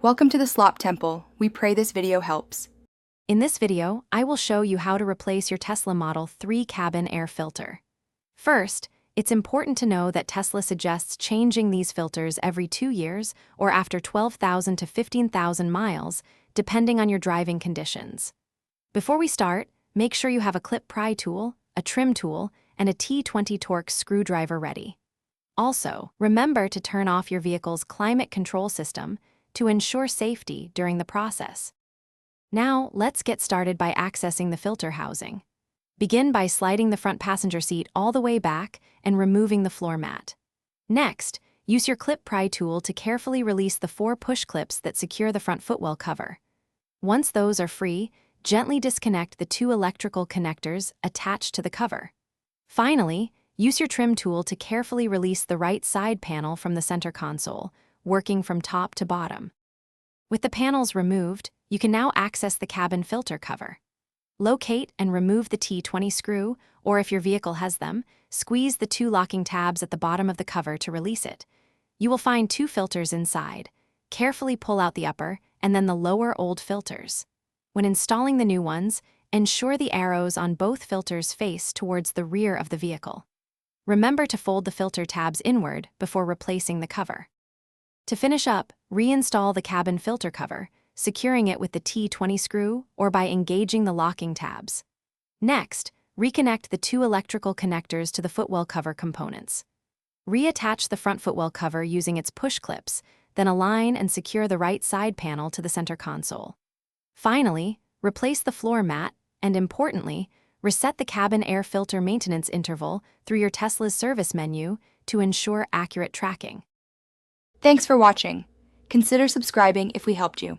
Welcome to the Slop Temple. We pray this video helps. In this video, I will show you how to replace your Tesla Model 3 cabin air filter. First, it's important to know that Tesla suggests changing these filters every 2 years or after 12,000 to 15,000 miles, depending on your driving conditions. Before we start, make sure you have a clip pry tool, a trim tool, and a T20 Torx screwdriver ready. Also, remember to turn off your vehicle's climate control system to ensure safety during the process. Now, let's get started by accessing the filter housing. Begin by sliding the front passenger seat all the way back and removing the floor mat. Next, use your clip pry tool to carefully release the 4 push clips that secure the front footwell cover. Once those are free, gently disconnect the 2 electrical connectors attached to the cover. Finally, use your trim tool to carefully release the right side panel from the center console, working from top to bottom. With the panels removed, you can now access the cabin filter cover. Locate and remove the T20 screw, or if your vehicle has them, squeeze the 2 locking tabs at the bottom of the cover to release it. You will find 2 filters inside. Carefully pull out the upper and then the lower old filters. When installing the new ones, ensure the arrows on both filters face towards the rear of the vehicle. Remember to fold the filter tabs inward before replacing the cover. To finish up, reinstall the cabin filter cover, securing it with the T20 screw or by engaging the locking tabs. Next, reconnect the 2 electrical connectors to the footwell cover components. Reattach the front footwell cover using its push clips, then align and secure the right side panel to the center console. Finally, replace the floor mat and, importantly, reset the cabin air filter maintenance interval through your Tesla's service menu to ensure accurate tracking. Thanks for watching. Consider subscribing if we helped you.